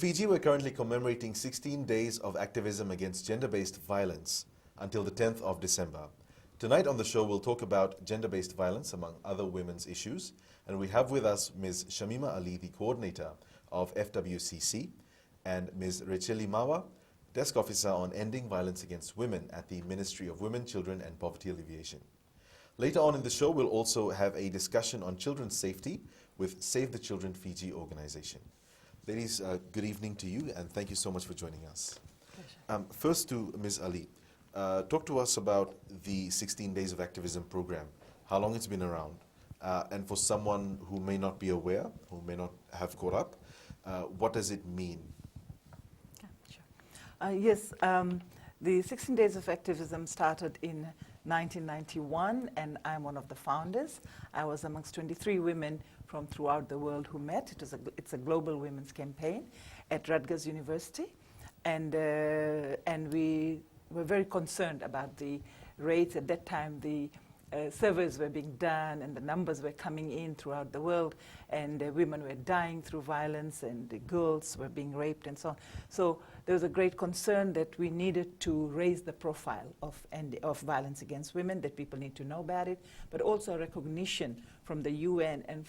Fiji, we're currently commemorating 16 days of activism against gender-based violence until the 10th of December. Tonight on the show, we'll talk about gender-based violence, among other women's issues. And we have with us Ms. Shamima Ali, the coordinator of FWCC, and Ms. Racheli Mawa, desk officer on ending violence against women at the Ministry of Women, Children and Poverty Alleviation. Later on in the show, we'll also have a discussion on children's safety with Save the Children Fiji organization. Ladies, good evening to you, and thank you so much for joining us. First to Ms. Ali. Talk to us about the 16 Days of Activism program, how long it's been around, and for someone who may not be aware, who may not have caught up, what does it mean? Yes, the 16 Days of Activism started in 1991, and I'm one of the founders. I was amongst 23 women from throughout the world who met. It's a global women's campaign at Rutgers University, and we were very concerned about the rates. At that time, the surveys were being done, and the numbers were coming in throughout the world, and women were dying through violence, and the girls were being raped, and so on. So there was a great concern that we needed to raise the profile of violence against women, that people need to know about it, but also a recognition from the UN and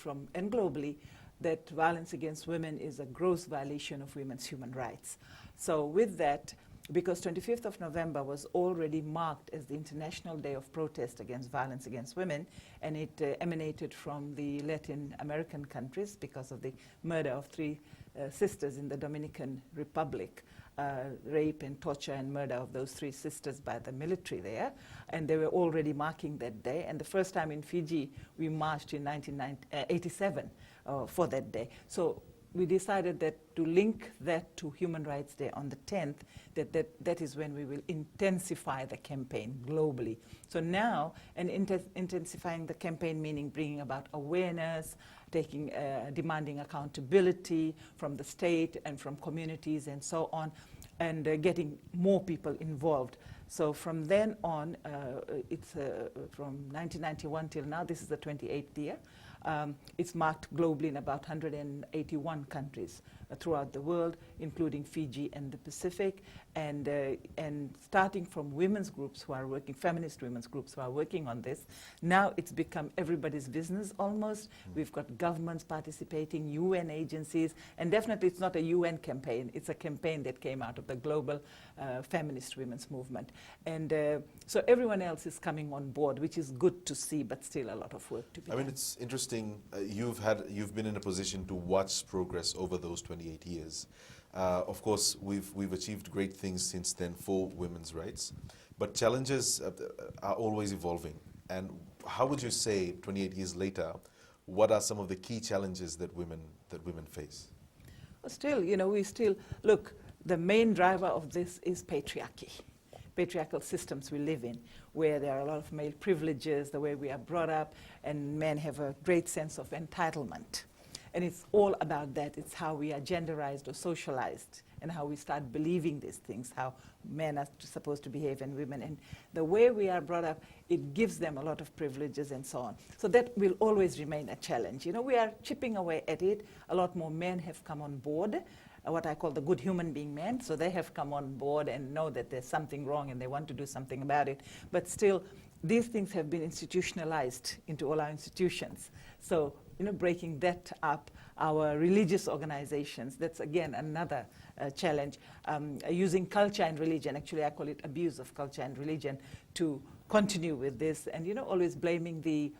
globally that violence against women is a gross violation of women's human rights. So with that, because 25th of November was already marked as the International Day of Protest Against Violence Against Women, and it emanated from the Latin American countries because of the murder of three sisters in the Dominican Republic, rape and torture and murder of those three sisters by the military there, and they were already marking that day. And the first time in Fiji, we marched in 1987 for that day. So we decided that to link that to Human Rights Day on the 10th, that is when we will intensify the campaign globally. So now, and intensifying the campaign meaning bringing about awareness, demanding accountability from the state and from communities and so on, and getting more people involved. So from then on, it's from 1991 till now, this is the 28th year. It's marked globally in about 181 countries throughout the world, including Fiji and the Pacific, and starting from women's groups who are working, feminist women's groups who are working on this. Now it's become everybody's business almost. We've got governments participating, UN agencies, and definitely it's not a UN campaign. It's a campaign that came out of the global feminist women's movement. And so everyone else is coming on board, which is good to see, but still a lot of work to be done. I mean, it's interesting. You've been in a position to watch progress over those 28 years. Of course, we've achieved great things since then for women's rights, but challenges are always evolving. And how would you say, 28 years later, what are some of the key challenges that women face? Well, still, we still look. The main driver of this is patriarchy. Patriarchal systems we live in, where there are a lot of male privileges, the way we are brought up, and men have a great sense of entitlement. And it's all about that. It's how we are genderized or socialized, and how we start believing these things, how men are supposed to behave and women. And the way we are brought up, it gives them a lot of privileges and so on. So that will always remain a challenge. We are chipping away at it. A lot more men have come on board, what I call the good human being men. So they have come on board and know that there's something wrong and they want to do something about it. But still, these things have been institutionalized into all our institutions. So, breaking that up, our religious organizations, that's again another challenge. Using culture and religion, actually I call it abuse of culture and religion, to continue with this, and always blaming the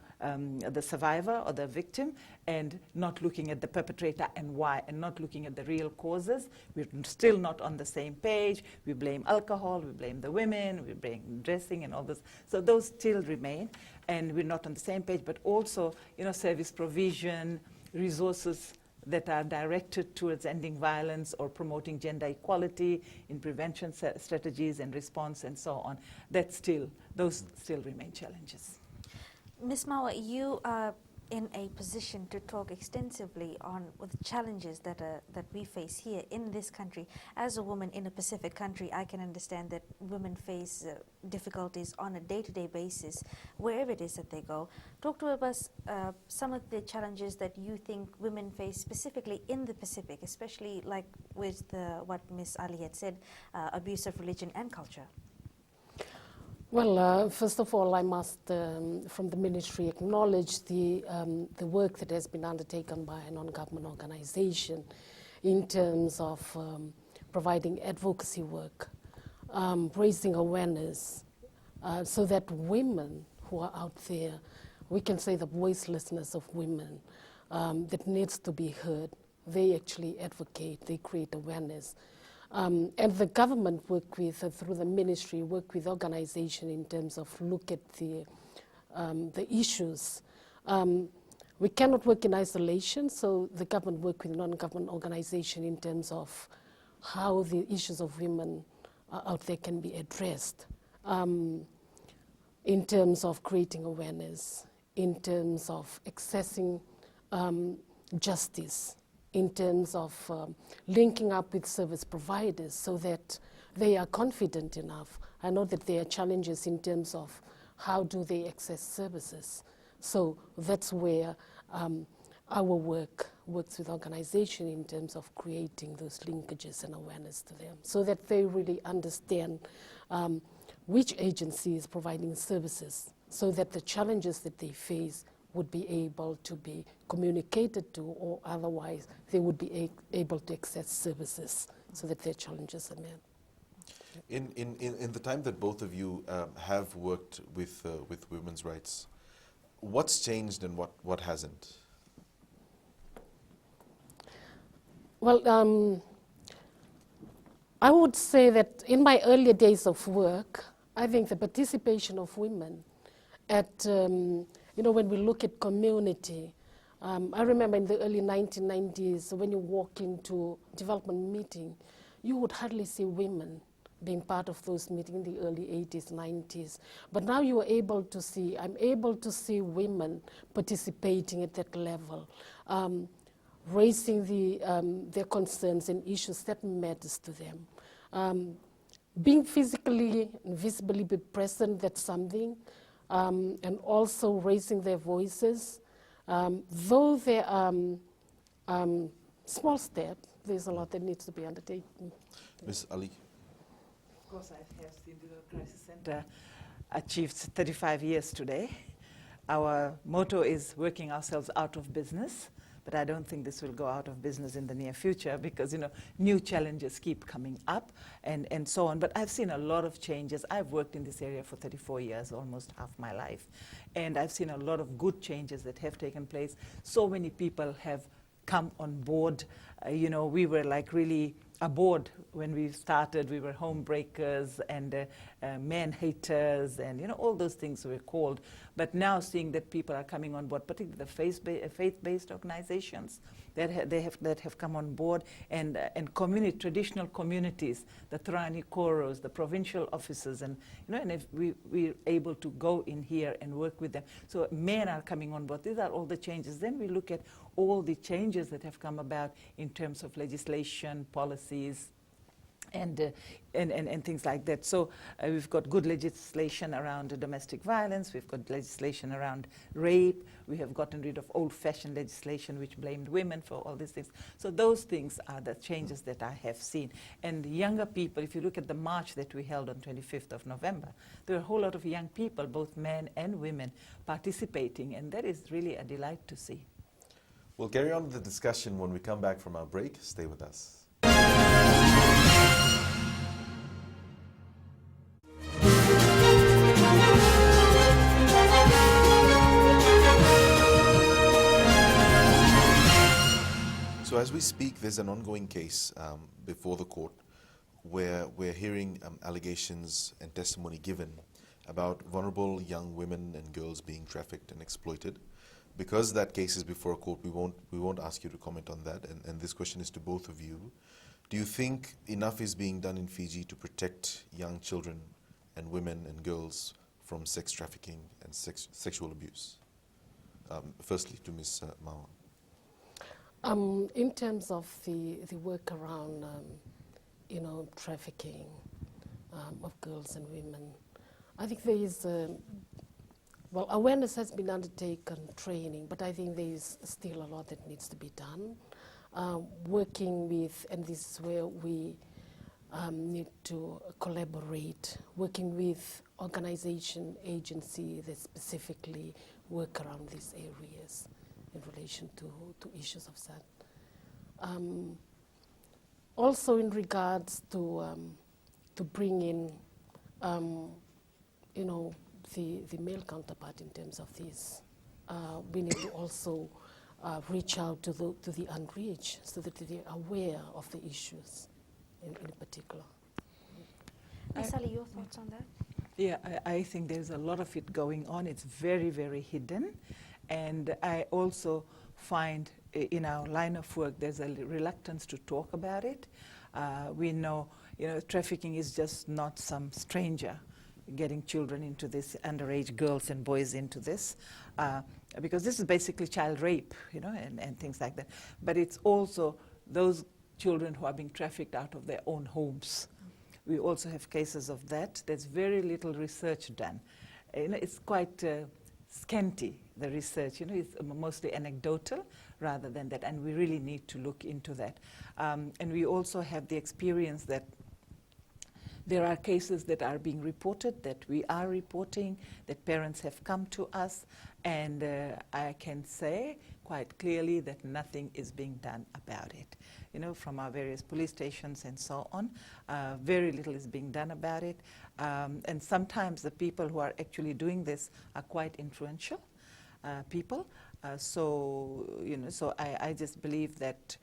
survivor or the victim, and not looking at the perpetrator and why, and not looking at the real causes. We're still not on the same page. We blame alcohol, we blame the women, we blame dressing and all this. So those still remain, and we're not on the same page, but also, service provision, resources that are directed towards ending violence or promoting gender equality in prevention strategies and response and so on. Those still remain challenges. Ms. Mawa, you in a position to talk extensively on the challenges that we face here in this country. As a woman in a Pacific country, I can understand that women face difficulties on a day-to-day basis wherever it is that they go. Talk to us some of the challenges that you think women face specifically in the Pacific, especially like with what Ms. Ali had said, abuse of religion and culture. Well, first of all, I must, from the ministry, acknowledge the work that has been undertaken by a non-government organization in terms of providing advocacy work, raising awareness, so that women who are out there, we can say the voicelessness of women that needs to be heard, they actually advocate, they create awareness. And the government work with, through the ministry, work with organization in terms of look at the issues. We cannot work in isolation, so the government work with non-government organization in terms of how the issues of women out there can be addressed, in terms of creating awareness, in terms of accessing justice, in terms of linking up with service providers so that they are confident enough. I know that there are challenges in terms of how do they access services. So that's where our work works with organization in terms of creating those linkages and awareness to them so that they really understand which agency is providing services so that the challenges that they face would be able to be communicated to, or otherwise they would be able to access services so that their challenges are met. In the time that both of you have worked with women's rights, what's changed and what hasn't? Well, I would say that in my earlier days of work, I think the participation of women at when we look at community, I remember in the early 1990s, when you walk into development meeting, you would hardly see women being part of those meetings in the early 80s, 90s. But now you are able to see, I'm able to see women participating at that level, raising their concerns and issues that matters to them. Being physically and visibly be present, that's something. And also raising their voices. Though there are small steps, there's a lot that needs to be undertaken. Ms. Ali. Of course, I have seen the Crisis Center achieved 35 years today. Our motto is working ourselves out of business, but I don't think this will go out of business in the near future because, new challenges keep coming up and so on. But I've seen a lot of changes. I've worked in this area for 34 years, almost half my life. And I've seen a lot of good changes that have taken place. So many people have come on board. We were like really aboard when we started. We were home breakers and man haters and all those things were called. But now seeing that people are coming on board, particularly the faith-based organizations that have come on board, and traditional communities, the Trani Koros, the provincial offices, and and if we're able to go in here and work with them. So men are coming on board. These are all the changes. Then we look at all the changes that have come about in terms of legislation, policies, and things like that. So we've got good legislation around domestic violence. We've got legislation around rape. We have gotten rid of old-fashioned legislation which blamed women for all these things. So those things are the changes that I have seen. And younger people, if you look at the march that we held on 25th of November, there were a whole lot of young people, both men and women, participating, and that is really a delight to see. We'll carry on the discussion when we come back from our break. Stay with us. So as we speak, there's an ongoing case before the court where we're hearing allegations and testimony given about vulnerable young women and girls being trafficked and exploited. Because that case is before a court, we won't ask you to comment on that. And this question is to both of you. Do you think enough is being done in Fiji to protect young children and women and girls from sex trafficking and sexual abuse? Firstly, to Ms. Mawa. In terms of the work around, trafficking of girls and women, I think there is, awareness has been undertaken, training, but I think there is still a lot that needs to be done. Working with, and this is where we need to collaborate, working with organization, agency that specifically work around these areas in relation to issues of that. Also in regards to bring in, the male counterpart in terms of this, we need to also reach out to the unreached so that they are aware of the issues in particular. Ms. Ali, your thoughts on that? Yeah, I think there's a lot of it going on. It's very, very hidden. And I also find in our line of work there's a reluctance to talk about it. We know, trafficking is just not some stranger getting children into this, underage girls and boys into this, because this is basically child rape, and things like that. But it's also those children who are being trafficked out of their own homes. We also have cases of that. There's very little research done. It's quite scanty, the research. It's mostly anecdotal rather than that, and we really need to look into that. And we also have the experience that there are cases that are being reported, that we are reporting, that parents have come to us, and I can say quite clearly that nothing is being done about it. From our various police stations and so on, very little is being done about it. And sometimes the people who are actually doing this are quite influential people. So I just believe that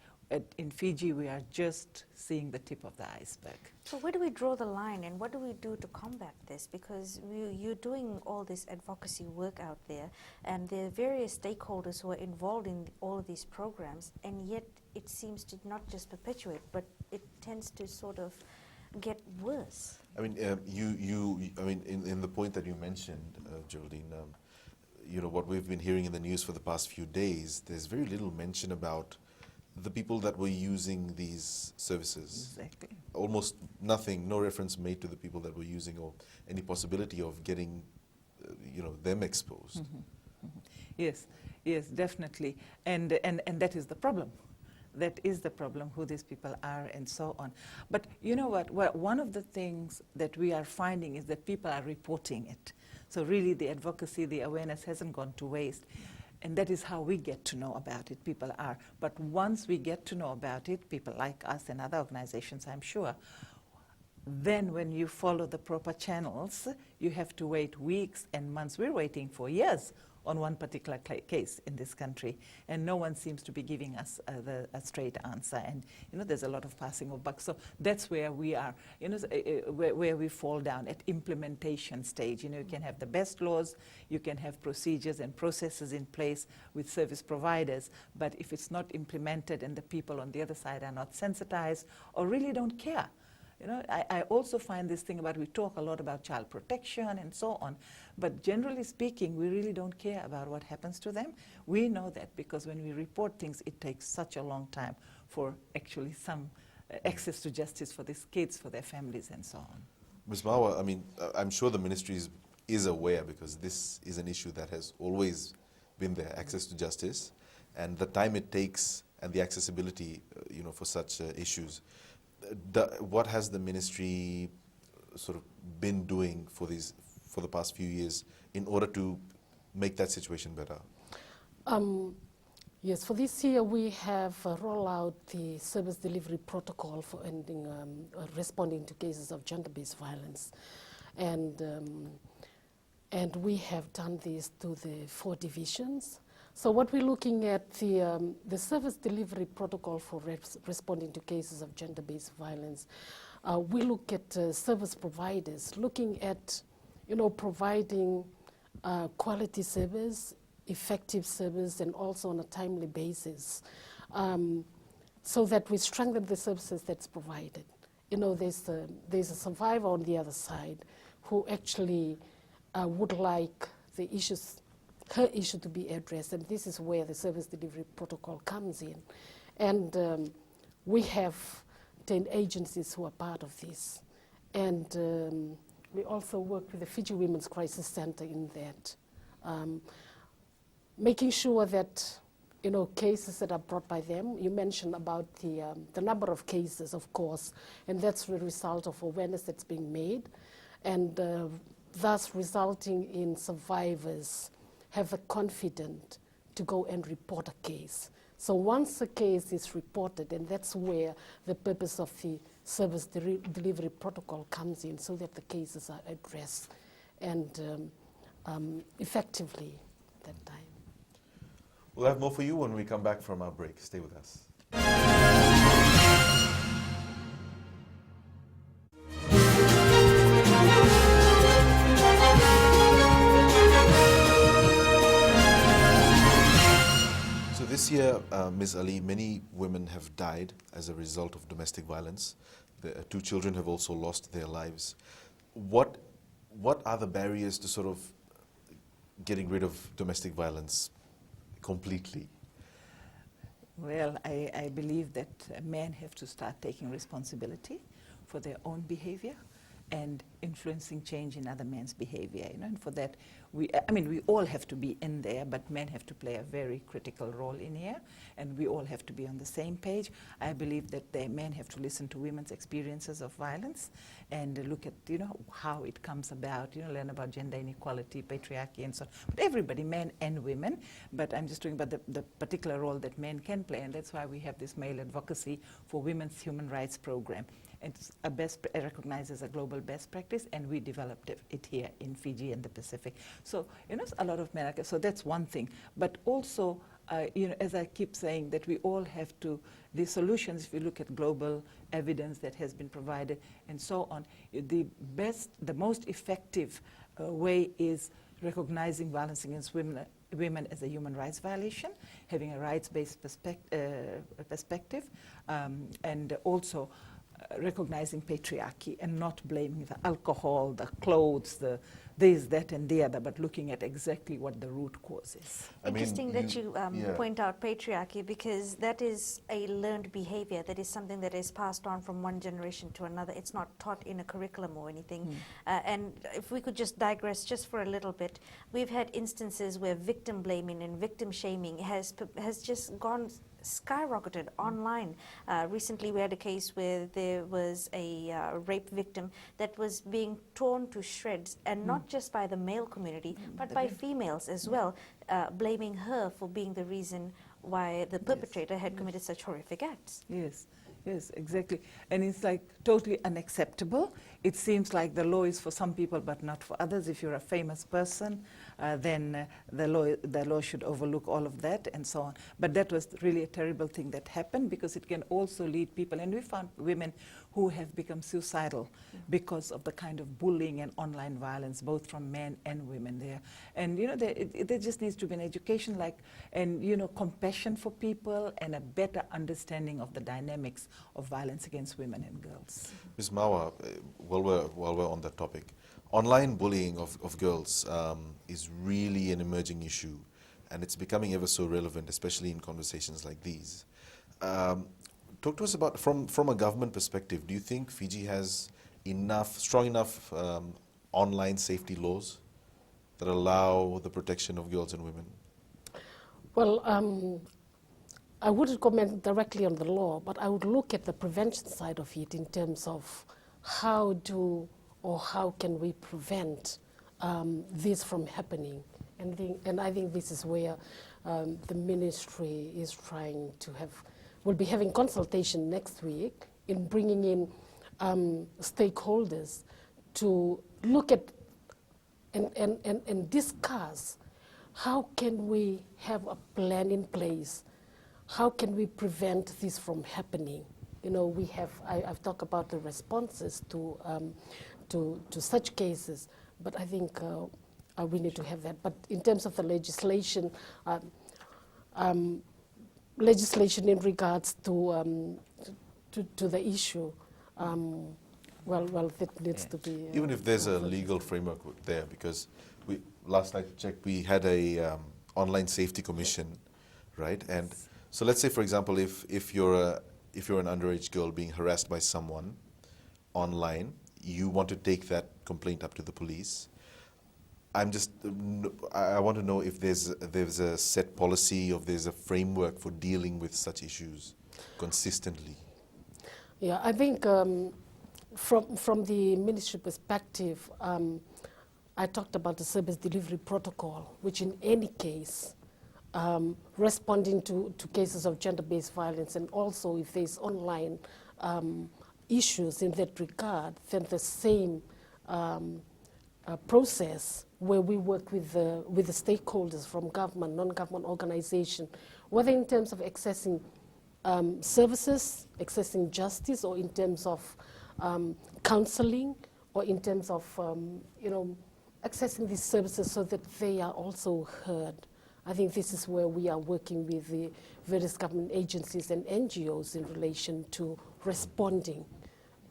in Fiji we are just seeing the tip of the iceberg. So where do we draw the line, and what do we do to combat this? Because you're doing all this advocacy work out there, and there are various stakeholders who are involved in all of these programs, and yet it seems to not just perpetuate, but it tends to sort of get worse. I mean, in the point that you mentioned, Geraldine, what we've been hearing in the news for the past few days, there's very little mention about the people that were using these services. Exactly. Almost nothing, no reference made to the people that were using, or any possibility of getting, them exposed. Mm-hmm. Mm-hmm. Yes, definitely. And that is the problem. That is the problem, who these people are and so on. But you know what? Well, one of the things that we are finding is that people are reporting it. So really the advocacy, the awareness hasn't gone to waste. And that is how we get to know about it, people are. But once we get to know about it, people like us and other organizations, I'm sure, then when you follow the proper channels, you have to wait weeks and months. We're waiting for years on one particular case in this country, and no one seems to be giving us a straight answer. And there's a lot of passing of buck. So that's where we are. Where we fall down at implementation stage. You can have the best laws, you can have procedures and processes in place with service providers, but if it's not implemented and the people on the other side are not sensitized or really don't care. I also find this thing about, we talk a lot about child protection and so on, but generally speaking, we really don't care about what happens to them. We know that because when we report things, it takes such a long time for actually some access to justice for these kids, for their families and so on. Ms. Mawa, I'm sure the ministry is aware, because this is an issue that has always been there, access to justice, and the time it takes and the accessibility, for such issues. What has the ministry sort of been doing for the past few years in order to make that situation better? Yes, for this year we have rolled out the service delivery protocol for responding to cases of gender-based violence, and we have done this to the 4 divisions. So what we're looking at, the service delivery protocol for responding to cases of gender-based violence, we look at service providers, looking at, providing quality service, effective service, and also on a timely basis, so that we strengthen the services that's provided. There's a survivor on the other side who actually would like the issues her issue to be addressed, and this is where the service delivery protocol comes in. And we have 10 agencies who are part of this. And we also work with the Fiji Women's Crisis Center in that, making sure that, you know, cases that are brought by them, you mentioned about the number of cases, of course, and that's the result of awareness that's being made, and thus resulting in survivors have the confidence to go and report a case. So once a case is reported, and that's where the purpose of the service delivery protocol comes in, so that the cases are addressed and effectively at that time. We'll have more for you when we come back from our break. Stay with us. So this year, Ms. Ali, many women have died as a result of domestic violence. The 2 children have also lost their lives. What are the barriers to sort of getting rid of domestic violence completely? Well, I believe that men have to start taking responsibility for their own behavior and influencing change in other men's behavior. You know, and for that, we all have to be in there, but men have to play a very critical role in here, and we all have to be on the same page. I believe that the men have to listen to women's experiences of violence and look at, you know, how it comes about, you know, learn about gender inequality, patriarchy, and so on. But everybody, men and women, but I'm just talking about the particular role that men can play, and that's why we have this male advocacy for women's human rights program. It's recognized as a global best practice, and we developed it here in Fiji and the Pacific. So, you know, a lot of men, so that's one thing. But also, you know, as I keep saying, that we all have to, the solutions, if you look at global evidence that has been provided and so on, the most effective way is recognizing violence against women as a human rights violation, having a rights-based perspective, and also recognizing patriarchy and not blaming the alcohol, the clothes, the this, that, and the other, but looking at exactly what the root cause is. Interesting that you point out patriarchy, because that is a learned behavior. That is something that is passed on from one generation to another. It's not taught in a curriculum or anything. And if we could just digress just for a little bit, we've had instances where victim blaming and victim shaming has just gone skyrocketed online. Recently we had a case where there was a rape victim that was being torn to shreds, and not just by the male community, but by females as well, blaming her for being the reason why the perpetrator had committed such horrific acts. Yes. Yes, exactly. And it's like totally unacceptable. It seems like the law is for some people but not for others. If you're a famous person, then the law should overlook all of that and so on. But that was really a terrible thing that happened, because it can also lead people, and we found women who have become suicidal because of the kind of bullying and online violence, both from men and women there. And you know, there just needs to be an education, and you know, compassion for people and a better understanding of the dynamics of violence against women and girls. Ms. Mawa, while we're on that topic, online bullying of girls is really an emerging issue, and it's becoming ever so relevant, especially in conversations like these. Talk to us about, from a government perspective, do you think Fiji has strong enough online safety laws that allow the protection of girls and women? Well, I wouldn't comment directly on the law, but I would look at the prevention side of it in terms of how can we prevent this from happening. And I think this is where the ministry is trying to have. We'll be having consultation next week in bringing in stakeholders to look at and discuss how can we have a plan in place. How can we prevent this from happening? You know, I've talked about the responses to such cases, but I think we need to have that. But in terms of the legislation, legislation in regards to the issue, Well, that needs to be... Even if there's a legal framework there, because last night checked, we had a online safety commission, right? And so let's say, for example, if you're an underage girl being harassed by someone online, you want to take that complaint up to the police. I want to know if there's a set policy, or there's a framework for dealing with such issues consistently. Yeah, I think from the ministry perspective, I talked about the service delivery protocol, which in any case, responding to cases of gender-based violence, and also if there's online issues in that regard, then the same process where we work with the stakeholders from government, non-government organization, whether in terms of accessing services, accessing justice, or in terms of counseling, or in terms of accessing these services so that they are also heard. I think this is where we are working with the various government agencies and NGOs in relation to responding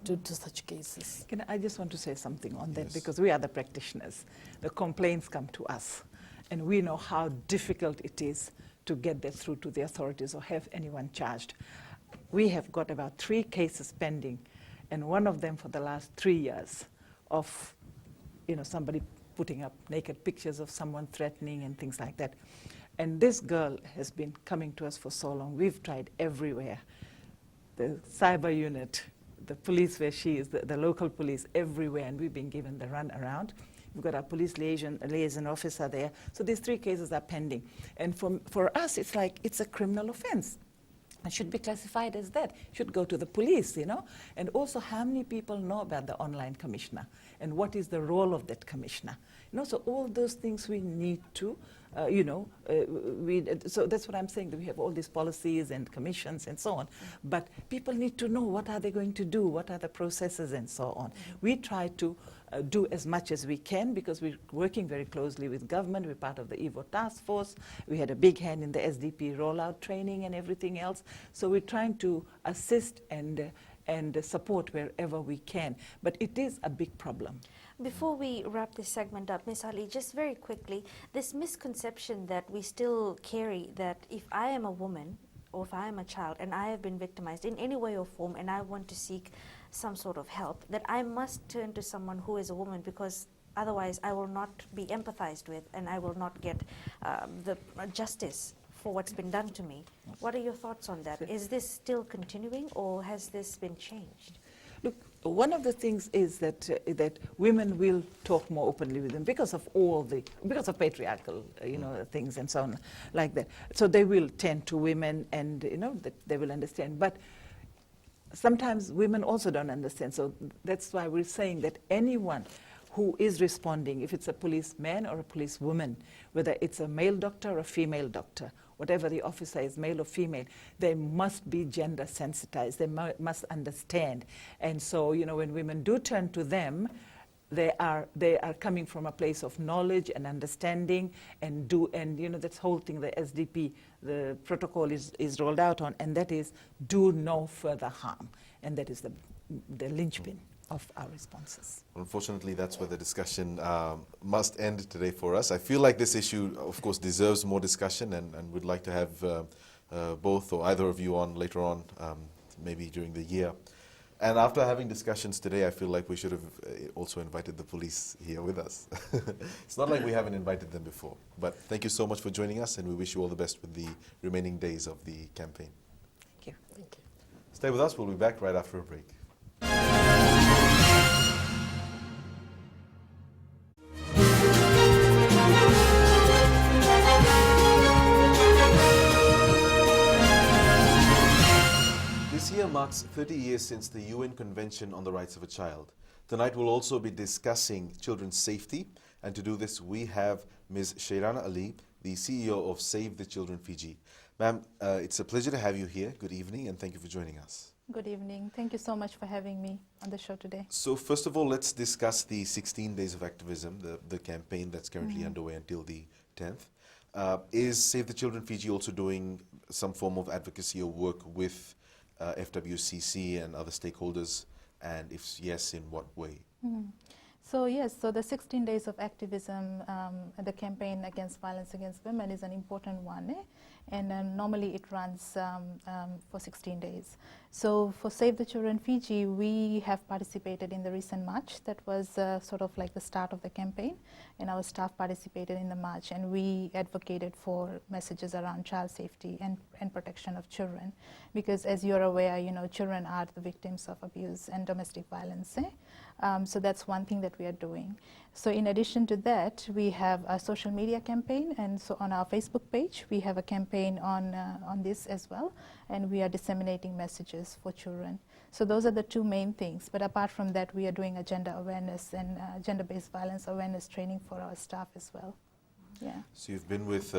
to such cases. I just want to say something on that, Yes. because we are the practitioners. The complaints come to us, and we know how difficult it is to get that through to the authorities or have anyone charged. We have got about 3 cases pending, and one of them for the last 3 years of somebody putting up naked pictures of someone threatening and things like that. And this girl has been coming to us for so long. We've tried everywhere. The cyber unit, the police where she is, the local police, everywhere, and we've been given the run around. We've got our police liaison officer there. So these 3 cases are pending. And for us, it's like it's a criminal offense. It should be classified as that. It should go to the police, And also, how many people know about the online commissioner? And what is the role of that commissioner? So all those things we need to, so that's what I'm saying, that we have all these policies and commissions and so on. But people need to know what are they going to do, what are the processes and so on. We try to do as much as we can, because we're working very closely with government. We're part of the EVO task force. We had a big hand in the SDP rollout training and everything else. So we're trying to assist and support wherever we can. But it is a big problem. Before we wrap this segment up, Ms. Ali, just very quickly, this misconception that we still carry, that if I am a woman or if I am a child and I have been victimized in any way or form and I want to seek some sort of help, that I must turn to someone who is a woman, because otherwise I will not be empathized with and I will not get the justice for what's been done to me. What are your thoughts on that? Is this still continuing, or has this been changed? Look, one of the things is that women will talk more openly with them because of patriarchal, things and so on like that. So they will tend to women, and that they will understand. But sometimes women also don't understand. So that's why we're saying that anyone who is responding, if it's a policeman or a policewoman, whether it's a male doctor or a female doctor, whatever the officer is, male or female, they must be gender sensitized. They must understand. And so, when women do turn to them, they are coming from a place of knowledge and understanding, and that whole thing, the SDP, the protocol is rolled out on, and that is do no further harm. And that is the linchpin of our responses. Unfortunately, that's where the discussion must end today for us. I feel like this issue, of course, deserves more discussion, and would like to have both or either of you on later on, maybe during the year. And after having discussions today, I feel like we should have also invited the police here with us. It's not like we haven't invited them before. But thank you so much for joining us, and we wish you all the best with the remaining days of the campaign. Thank you. Thank you. Stay with us. We'll be back right after a break. This year marks 30 years since the UN Convention on the Rights of a Child. Tonight we'll also be discussing children's safety, and to do this we have Ms. Shairana Ali, the CEO of Save the Children Fiji. Ma'am, it's a pleasure to have you here. Good evening, and thank you for joining us. Good evening. Thank you so much for having me on the show today. So first of all, let's discuss the 16 Days of Activism, the campaign that's currently underway until the 10th. Is Save the Children Fiji also doing some form of advocacy or work with FWCC and other stakeholders And if yes, in what way? So yes, so the 16 days of activism, the campaign against violence against women is an important one, and normally it runs for 16 days. So for Save the Children Fiji, we have participated in the recent march that was sort of like the start of the campaign, and our staff participated in the march, and we advocated for messages around child safety and protection of children, because as you're aware, children are the victims of abuse and domestic violence. So that's one thing that we are doing. So in addition to that, we have a social media campaign, and so on our Facebook page, we have a campaign on this as well, and we are disseminating messages for children. So those are the two main things. But apart from that, we are doing a gender awareness and gender-based violence awareness training for our staff as well. Yeah. So you've been with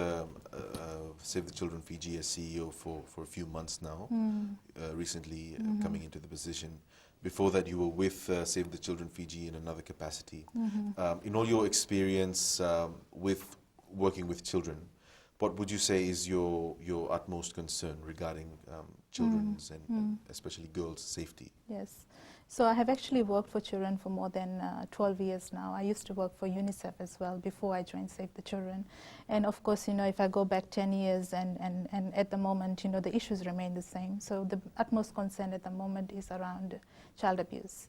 Save the Children Fiji as CEO for a few months now, recently coming into the position. Before that, you were with Save the Children Fiji in another capacity. In all your experience with working with children, what would you say is your utmost concern regarding children's and especially girls' safety? Yes. So I have actually worked for children for more than 12 years now. I used to work for UNICEF as well before I joined Save the Children. And of course, if I go back 10 years and at the moment, the issues remain the same. So the utmost concern at the moment is around child abuse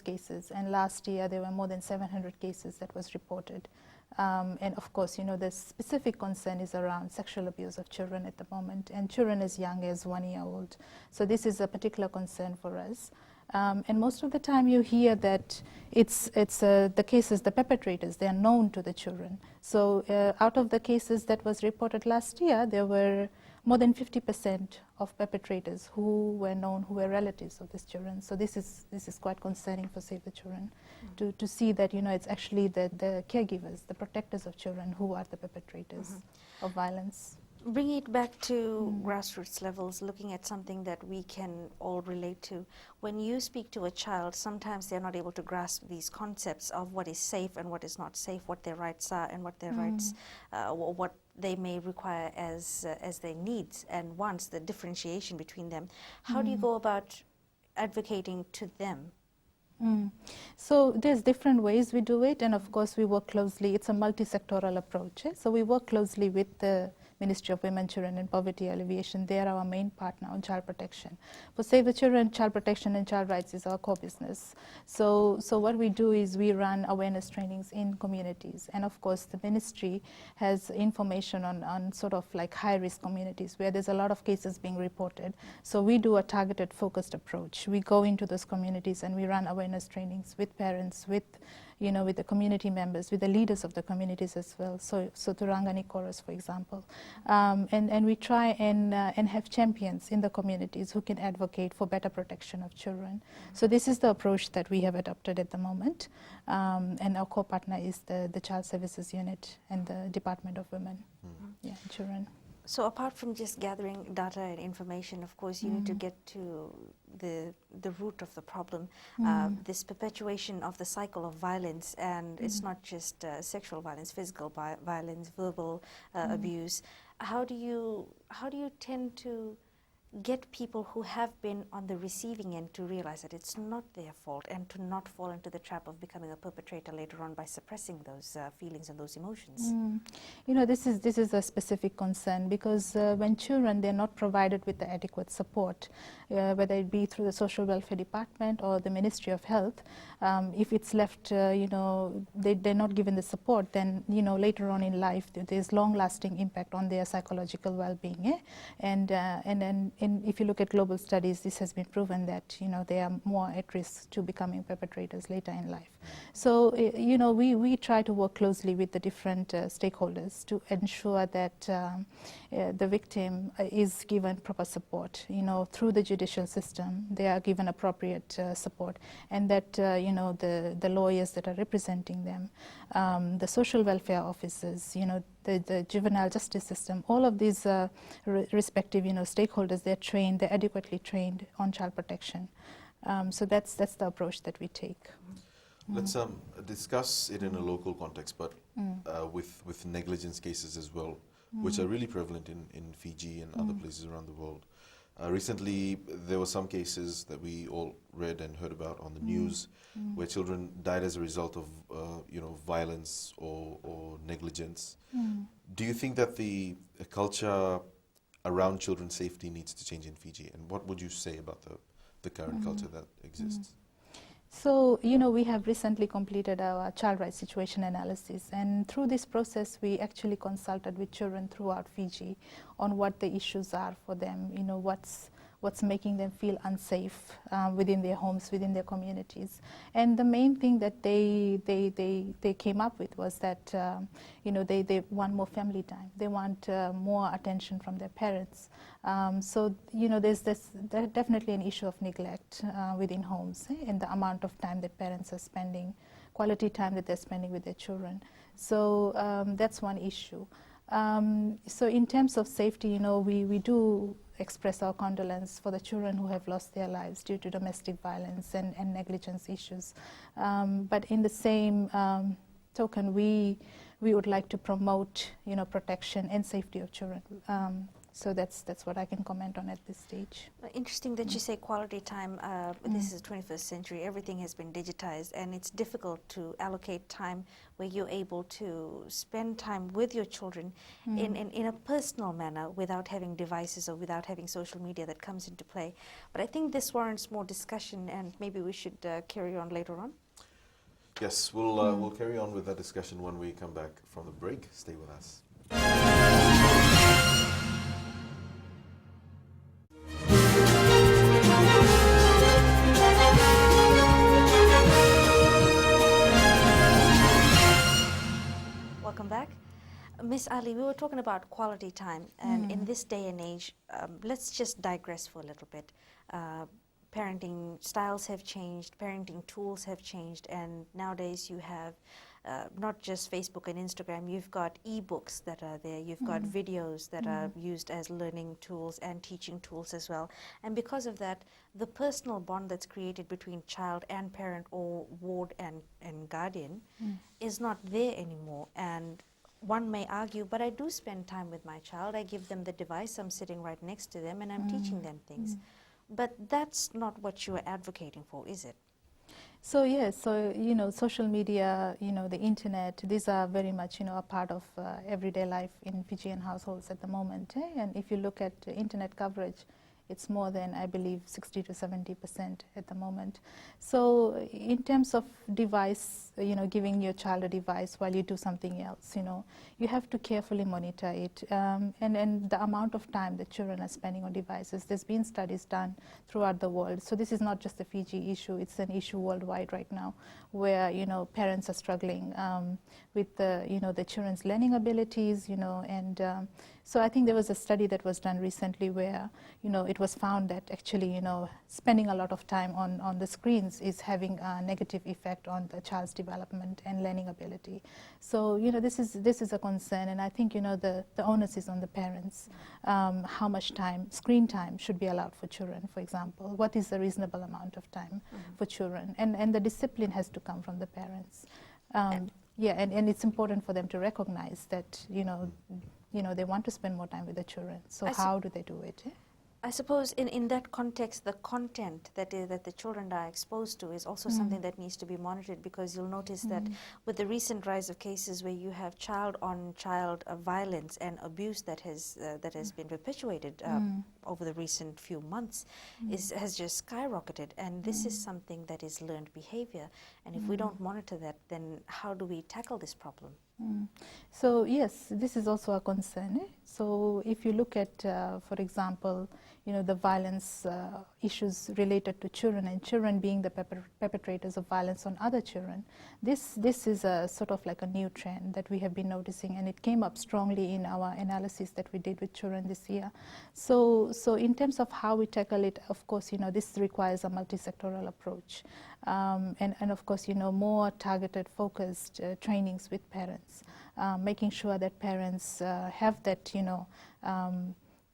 cases. And last year, there were more than 700 cases that was reported. And of course, the specific concern is around sexual abuse of children at the moment, and children as young as 1 year old. So this is a particular concern for us. And most of the time you hear that it's the cases, the perpetrators, they are known to the children. So out of the cases that was reported last year, there were more than 50% of perpetrators who were known, who were relatives of these children. So this is quite concerning for Save the Children, to see that it's actually the caregivers, the protectors of children, who are the perpetrators of violence. Bringing it back to grassroots levels, looking at something that we can all relate to. When you speak to a child, sometimes they're not able to grasp these concepts of what is safe and what is not safe, what their rights are and what their rights, what they may require as their needs and wants, the differentiation between them. How do you go about advocating to them? So there's different ways we do it, and of course we work closely. It's a multi-sectoral approach. So we work closely with the Ministry of Women, Children and Poverty Alleviation. They are our main partner on child protection. For Save the Children, child protection and child rights is our core business. So what we do is we run awareness trainings in communities, and of course the ministry has information on sort of like high-risk communities where there's a lot of cases being reported. So we do a targeted, focused approach. We go into those communities and we run awareness trainings with parents, with the community members, with the leaders of the communities as well. So Turangani Chorus, for example. And we try and have champions in the communities who can advocate for better protection of children. So this is the approach that we have adopted at the moment. And our co-partner is the Child Services Unit and the Department of Women, Children. So apart from just gathering data and information, of course, you need to get to the root of the problem, this perpetuation of the cycle of violence, and it's not just sexual violence, physical violence, verbal abuse. How do you tend to get people who have been on the receiving end to realize that it's not their fault and to not fall into the trap of becoming a perpetrator later on by suppressing those feelings and those emotions? This is a specific concern, because when children, they're not provided with the adequate support, whether it be through the Social Welfare Department or the Ministry of Health, if it's left, they're not given the support, then later on in life there's long-lasting impact on their psychological well-being. And if you look at global studies, this has been proven that they are more at risk to becoming perpetrators later in life. So we try to work closely with the different stakeholders to ensure that the victim is given proper support. Through the judicial system, they are given appropriate support, and that the lawyers that are representing them, the social welfare officers, the juvenile justice system, all of these respective stakeholders, they're adequately trained on child protection. So that's the approach that we take. Let's discuss it in a local context, but with negligence cases as well, which are really prevalent in Fiji and other places around the world. Recently, there were some cases that we all read and heard about on the news where children died as a result of, violence or negligence. Do you think that the culture around children's safety needs to change in Fiji? And what would you say about the current culture that exists? So, we have recently completed our child rights situation analysis, and through this process, we actually consulted with children throughout Fiji on what the issues are for them, what's making them feel unsafe within their homes, within their communities. And the main thing that they came up with was that, they want more family time. They want more attention from their parents. So, there's definitely an issue of neglect within homes, and the amount of time that parents are spending, quality time that they're spending with their children. So that's one issue. So in terms of safety, we do express our condolence for the children who have lost their lives due to domestic violence and negligence issues. But in the same token, we would like to promote, protection and safety of children. So that's what I can comment on at this stage. Interesting that you say quality time. This is the 21st century. Everything has been digitized, and it's difficult to allocate time where you're able to spend time with your children in a personal manner without having devices or without having social media that comes into play. But I think this warrants more discussion, and maybe we should carry on later on. Yes, we'll carry on with that discussion when we come back from the break. Stay with us. Welcome back. Miss Ali, we were talking about quality time, and in this day and age, let's just digress for a little bit. Parenting styles have changed, parenting tools have changed, and nowadays you have not just Facebook and Instagram, you've got e-books that are there, you've got videos that are used as learning tools and teaching tools as well. And because of that, the personal bond that's created between child and parent or ward and guardian is not there anymore. And one may argue, but I do spend time with my child, I give them the device, I'm sitting right next to them and I'm teaching them things. But that's not what you are advocating for, is it? So yes, social media, the internet, these are very much, a part of everyday life in Fijian households at the moment. And if you look at internet coverage, it's more than, I believe, 60 to 70% at the moment. So in terms of device, giving your child a device while you do something else, you have to carefully monitor it. And the amount of time that children are spending on devices, there's been studies done throughout the world. So this is not just a Fiji issue, it's an issue worldwide right now where, parents are struggling with the children's learning abilities, and so I think there was a study that was done recently where, it was found that actually, spending a lot of time on the screens is having a negative effect on the child's development and learning ability. So, this is a concern, and I think, the onus is on the parents. How much screen time should be allowed for children, for example? What is a reasonable amount of time for children? And the discipline has to come from the parents. Yeah, and it's important for them to recognize that, they want to spend more time with the children. So how do they do it? I suppose in that context, the content that the children are exposed to is also something that needs to be monitored, because you'll notice that with the recent rise of cases where you have child-on-child violence and abuse that has been perpetuated over the recent few months has just skyrocketed, and this is something that is learned behavior, and if we don't monitor that, then how do we tackle this problem? So yes, this is also a concern. So if you look at, for example, the violence issues related to children, and children being the perpetrators of violence on other children, this is a sort of like a new trend that we have been noticing, and it came up strongly in our analysis that we did with children this year. So in terms of how we tackle it, of course, this requires a multi-sectoral approach. And of course, more targeted, focused trainings with parents, making sure that parents have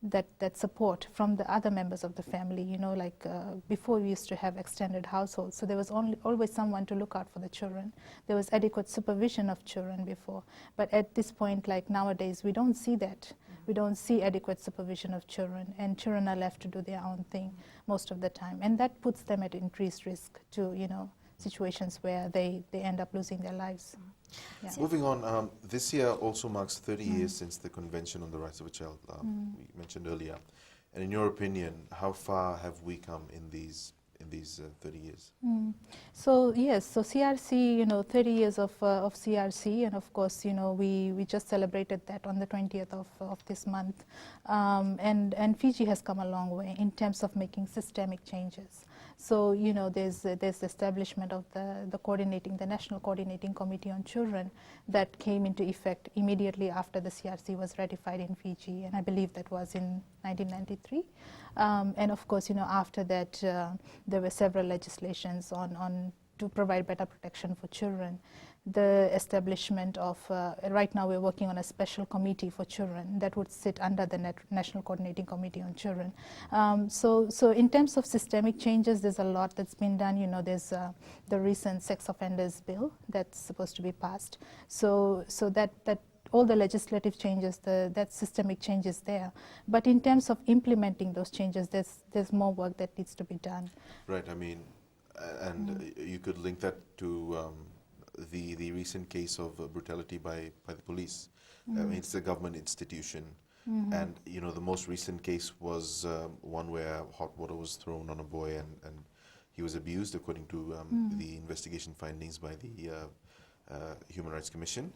that, that support from the other members of the family. Like before we used to have extended households, so there was always someone to look out for the children. There was adequate supervision of children before, but at this point, like nowadays, we don't see that. We don't see adequate supervision of children, and children are left to do their own thing most of the time, and that puts them at increased risk to, situations where they end up losing their lives. Yeah. Moving on, this year also marks 30 years since the Convention on the Rights of a Child we mentioned earlier. And in your opinion, how far have we come in these 30 years? So yes, so CRC, 30 years of CRC, and of course, we just celebrated that on the 20th of this month, and Fiji has come a long way in terms of making systemic changes. So there's the establishment of the National Coordinating Committee on Children that came into effect immediately after the CRC was ratified in Fiji, and I believe that was in 1993. And of course, after that, there were several legislations on to provide better protection for children. The establishment of, right now we're working on a special committee for children that would sit under the National Coordinating Committee on Children. So in terms of systemic changes, there's a lot that's been done. There's the recent sex offenders bill that's supposed to be passed. So that all the legislative changes, that systemic changes there. But in terms of implementing those changes, there's more work that needs to be done. Right, I mean, and you could link that to the recent case of brutality by the police. I mean, it's a government institution, and the most recent case was one where hot water was thrown on a boy and he was abused, according to the investigation findings by the Human Rights Commission.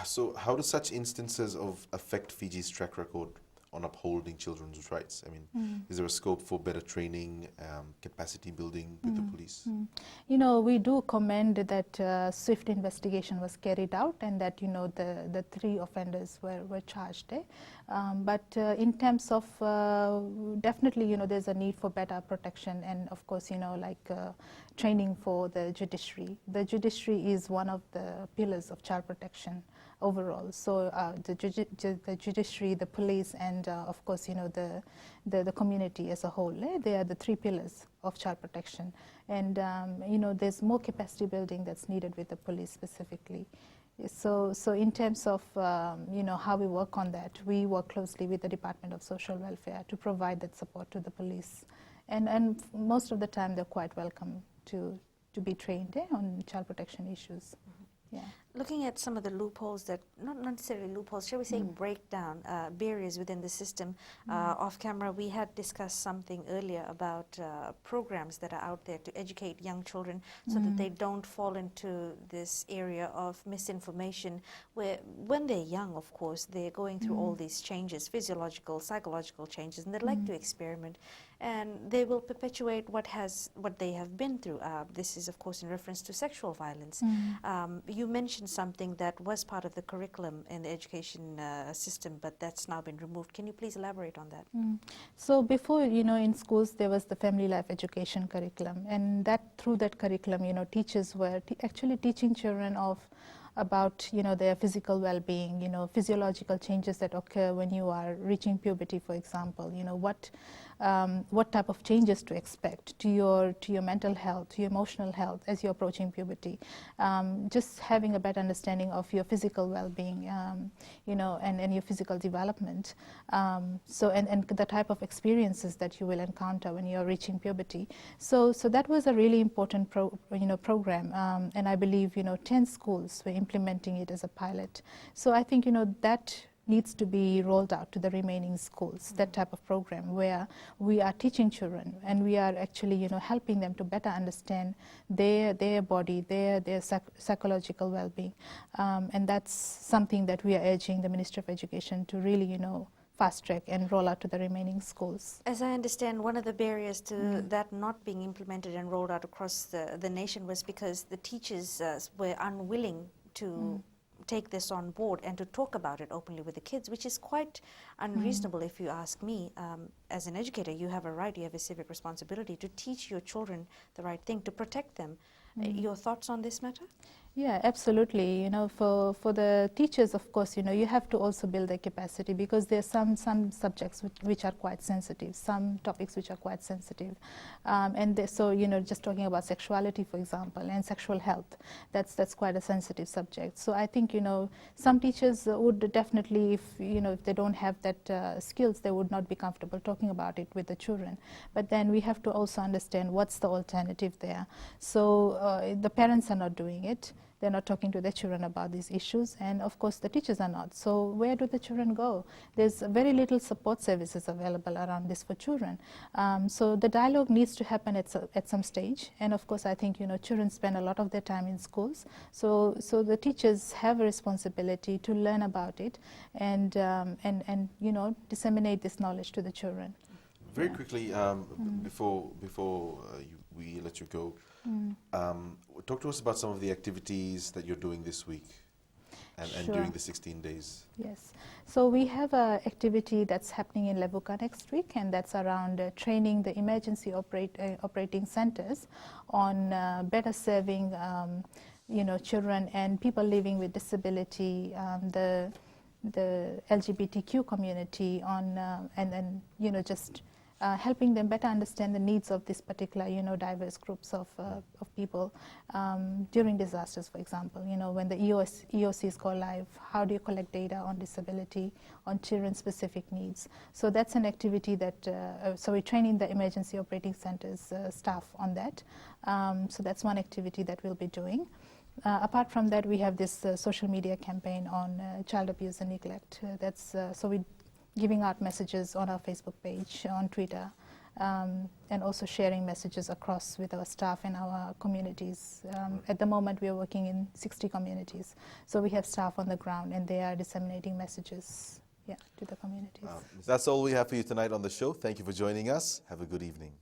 So how do such instances affect Fiji's track record on upholding children's rights? I mean, is there a scope for better training, capacity building with the police? We do commend that swift investigation was carried out and that, the 3 offenders were charged. But in terms of, definitely, there's a need for better protection and, of course, training for the judiciary. The judiciary is one of the pillars of child protection overall. So the judiciary, the police, and of course, the community as a whole. They are the 3 pillars of child protection. And there's more capacity building that's needed with the police specifically. So in terms of how we work on that, we work closely with the Department of Social Welfare to provide that support to the police. And most of the time, they're quite welcome to be trained on child protection issues. Yeah. Looking at some of the loopholes that, not necessarily loopholes, shall we say breakdown, barriers within the system. Off camera, we had discussed something earlier about programs that are out there to educate young children so that they don't fall into this area of misinformation where when they're young, of course, they're going through all these changes, physiological, psychological changes, and they like to experiment. And they will perpetuate what they have been through. This is, of course, in reference to sexual violence. You mentioned something that was part of the curriculum in the education system, but that's now been removed. Can you please elaborate on that? So before, in schools, there was the family life education curriculum, and through that curriculum, teachers were actually teaching children about their physical well-being, physiological changes that occur when you are reaching puberty, for example. What type of changes to expect to your mental health, to your emotional health as you're approaching puberty. Just having a better understanding of your physical well-being, and your physical development. And the type of experiences that you will encounter when you're reaching puberty. So that was a really important program, and I believe 10 schools were implementing it as a pilot. So I think that needs to be rolled out to the remaining schools, that type of program where we are teaching children and we are actually helping them to better understand their body, their psychological well-being, and that's something that we are urging the Ministry of Education to really fast track and roll out to the remaining schools. As I understand, one of the barriers to that not being implemented and rolled out across the nation was because the teachers were unwilling to take this on board and to talk about it openly with the kids, which is quite unreasonable if you ask me. As an educator, you have a right, you have a civic responsibility to teach your children the right thing, to protect them. Your thoughts on this matter? Yeah, absolutely. You know, for the teachers, of course, you know, you have to also build their capacity, because there are some subjects which are quite sensitive, some topics which are quite sensitive. So, you know, just talking about sexuality, for example, and sexual health, that's quite a sensitive subject. So I think, you know, some teachers would definitely, if they don't have that skills, they would not be comfortable talking about it with the children. But then we have to also understand what's the alternative there. So the parents are not doing it. They're not talking to their children about these issues, and of course the teachers are not. So where do the children go? There's very little support services available around this for children. So the dialogue needs to happen at some stage, and of course I think, you know, children spend a lot of their time in schools. So the teachers have a responsibility to learn about it and you know, disseminate this knowledge to the children. Very quickly, before we let you go, talk to us about some of the activities that you're doing this week and Sure. during the 16 days. Yes. So we have an activity that's happening in Levuka next week, and that's around training the emergency operating centers on better serving you know, children and people living with disability, the LGBTQ community on and you know, just helping them better understand the needs of this particular, you know, diverse groups of people during disasters, for example. You know, when the EOCs go live, how do you collect data on disability, on children's specific needs? So that's an activity that, so we're training the emergency operating centers staff on that. So that's one activity that we'll be doing. Apart from that, we have this social media campaign on child abuse and neglect. So we giving out messages on our Facebook page, on Twitter, and also sharing messages across with our staff and our communities. At the moment, we are working in 60 communities. So we have staff on the ground, and they are disseminating messages, yeah, to the communities. That's all we have for you tonight on the show. Thank you for joining us. Have a good evening.